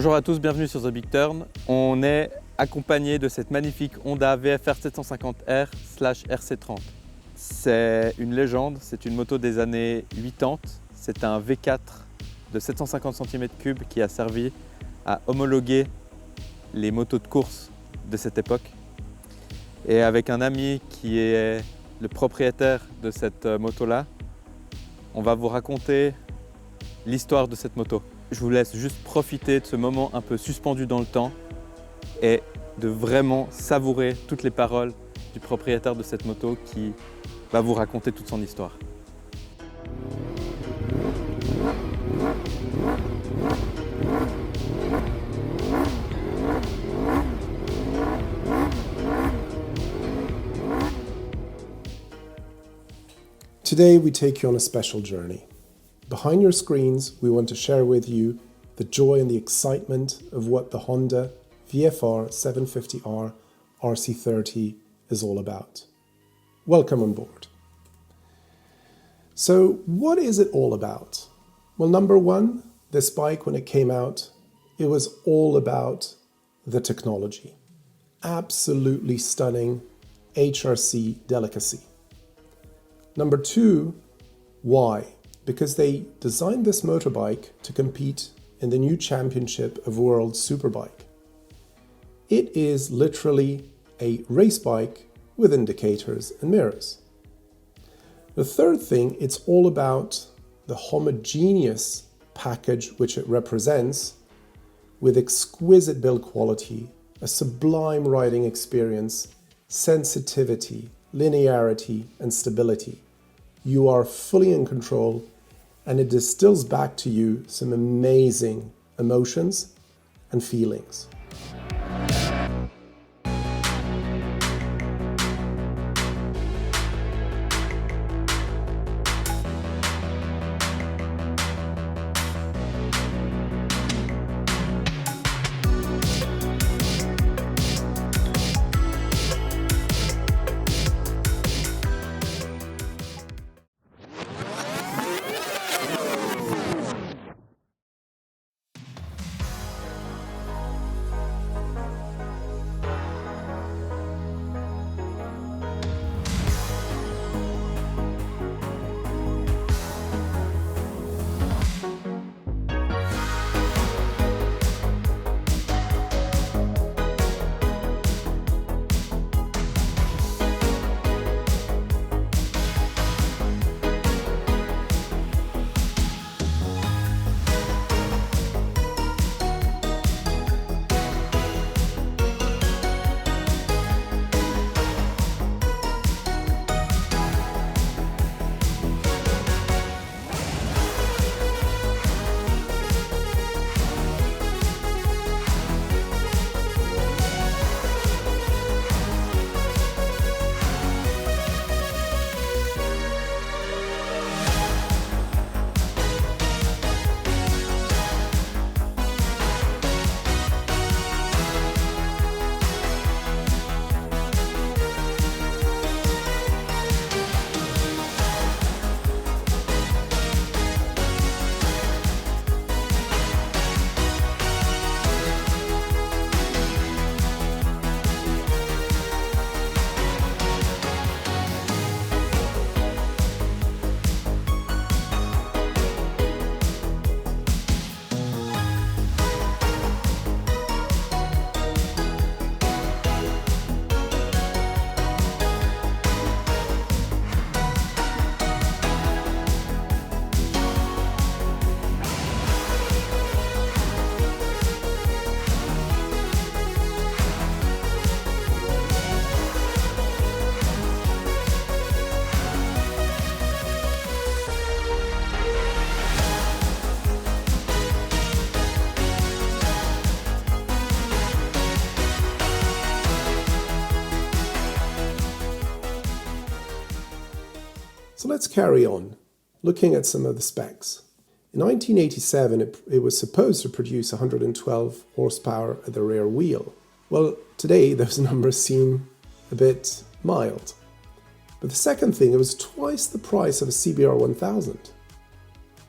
Bonjour à tous, bienvenue sur The Big Turn. On est accompagné de cette magnifique Honda VFR 750R/RC30. C'est une légende, c'est une moto des années 80. C'est un V4 de 750 cm3 qui a servi à homologuer les motos de course de cette époque. Et avec un ami qui est le propriétaire de cette moto-là, on va vous raconter l'histoire de cette moto. Je vous laisse juste profiter de ce moment un peu suspendu dans le temps et de vraiment savourer toutes les paroles du propriétaire de cette moto qui va vous raconter toute son histoire. Today we take you on a special journey. Behind your screens, we want to share with you the joy and the excitement of what the Honda VFR 750R RC30 is all about. Welcome on board. So what is it all about? Well, number one, this bike, when it came out, it was all about the technology. Absolutely stunning HRC delicacy. Number two, why? Because they designed this motorbike to compete in the new championship of world Superbike. It is literally a race bike with indicators and mirrors. The third thing, it's all about the homogeneous package which it represents, with exquisite build quality, a sublime riding experience, sensitivity, linearity, and stability. You are fully in control, and it distills back to you some amazing emotions and feelings. So let's carry on, looking at some of the specs. In 1987, it was supposed to produce 112 horsepower at the rear wheel. Well, today those numbers seem a bit mild. But the second thing, it was twice the price of a CBR 1000.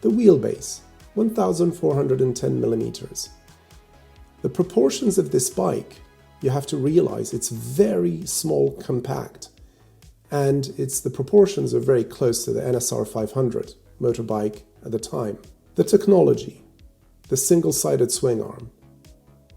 The wheelbase, 1,410 millimeters. The proportions of this bike, you have to realize it's very small, compact, and the proportions are very close to the NSR 500 motorbike at the time. The technology, the single-sided swing arm,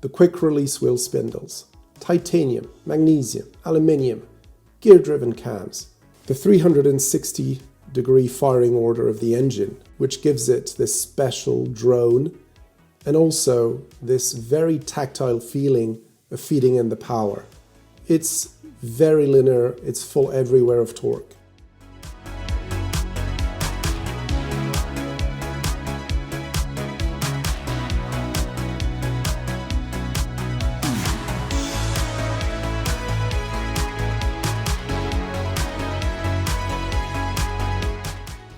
the quick release wheel spindles, titanium, magnesium, aluminium, gear-driven cams, the 360-degree firing order of the engine, which gives it this special drone, and also this very tactile feeling of feeding in the power. It's very linear, it's full everywhere of torque.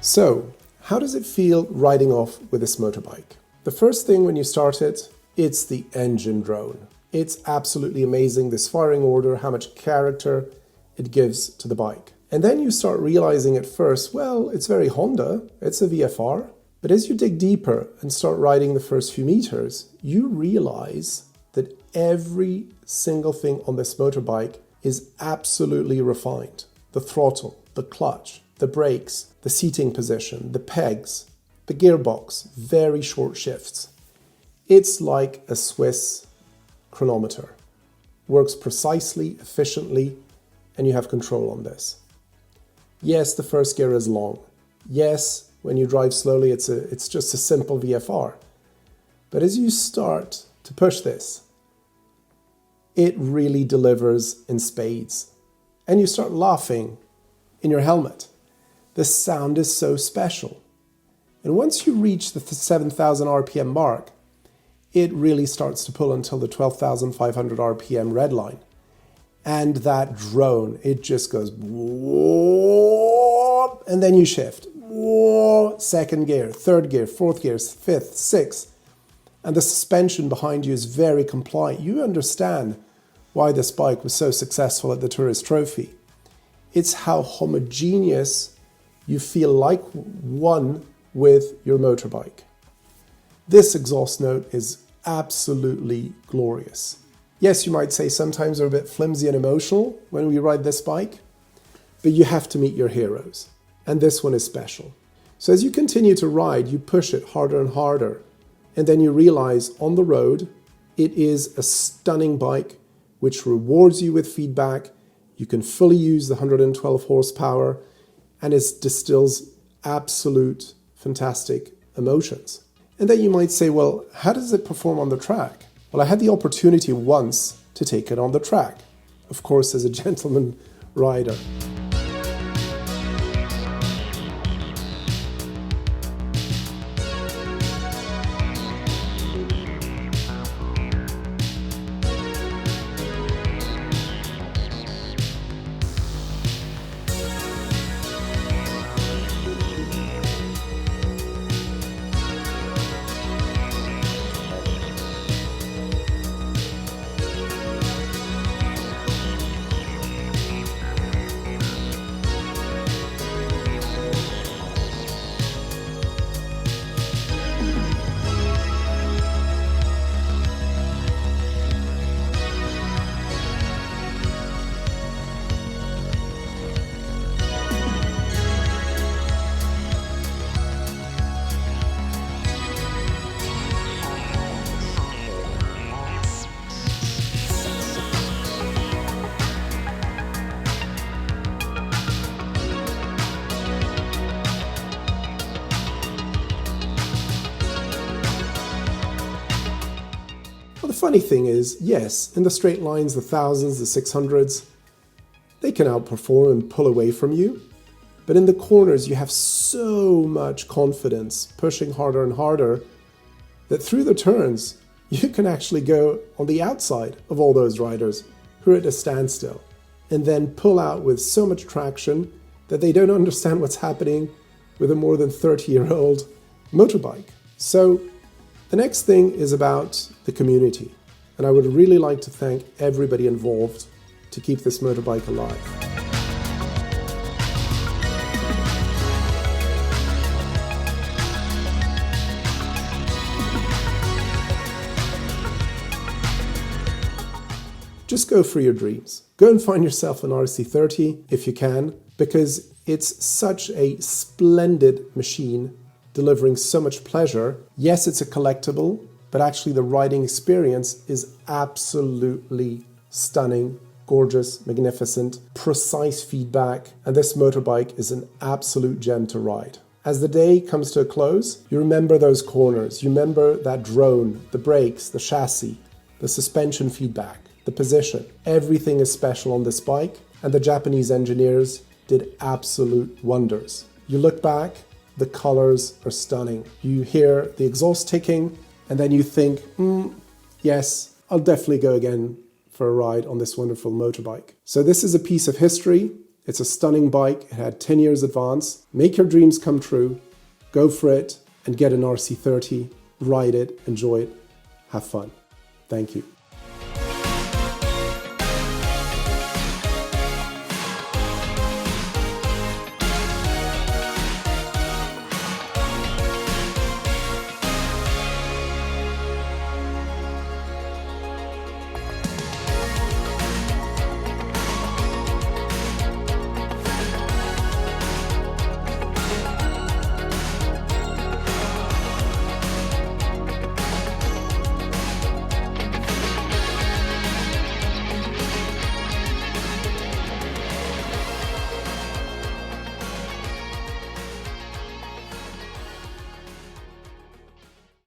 So, how does it feel riding off with this motorbike? The first thing when you start it, it's the engine drone. It's absolutely amazing, this firing order, how much character it gives to the bike. And then you start realizing at first, well, it's very Honda, it's a VFR. But as you dig deeper and start riding the first few meters, you realize that every single thing on this motorbike is absolutely refined. The throttle, the clutch, the brakes, the seating position, the pegs, the gearbox, very short shifts. It's like a Swiss chronometer. Works precisely, efficiently, and you have control on this. Yes, the first gear is long. Yes, when you drive slowly, it's just a simple VFR. But as you start to push this, it really delivers in spades. And you start laughing in your helmet. The sound is so special. And once you reach the 7,000 RPM mark, it really starts to pull until the 12,500 RPM red line. And that drone, it just goes, whoop, and then you shift. Whoop, second gear, third gear, fourth gear, fifth, sixth. And the suspension behind you is very compliant. You understand why this bike was so successful at the Tourist Trophy. It's how homogeneous you feel like one with your motorbike. This exhaust note is absolutely glorious. Yes, you might say sometimes they're a bit flimsy and emotional when we ride this bike, but you have to meet your heroes, and this one is special. So as you continue to ride, you push it harder and harder, and then you realize on the road, it is a stunning bike which rewards you with feedback. You can fully use the 112 horsepower, and it distills absolute fantastic emotions. And then you might say, well, how does it perform on the track? Well, I had the opportunity once to take it on the track, of course, as a gentleman rider. Well, the funny thing is, yes, in the straight lines, the thousands, the 600s, they can outperform and pull away from you. But in the corners, you have so much confidence, pushing harder and harder, that through the turns, you can actually go on the outside of all those riders who are at a standstill, and then pull out with so much traction that they don't understand what's happening with a more than 30-year-old motorbike. So the next thing is about the community, and I would really like to thank everybody involved to keep this motorbike alive. just go for your dreams. Go and find yourself an RC30 if you can, because it's such a splendid machine delivering so much pleasure. Yes, it's a collectible, but actually the riding experience is absolutely stunning, gorgeous, magnificent, precise feedback, and this motorbike is an absolute gem to ride. As the day comes to a close, you remember those corners, you remember that drone, the brakes, the chassis, the suspension feedback, the position. Everything is special on this bike, and the Japanese engineers did absolute wonders. You look back, the colors are stunning. You hear the exhaust ticking, and then you think, yes, I'll definitely go again for a ride on this wonderful motorbike. So this is a piece of history. It's a stunning bike. It had 10 years advance. Make your dreams come true. Go for it and get an RC30. Ride it, enjoy it, have fun. Thank you.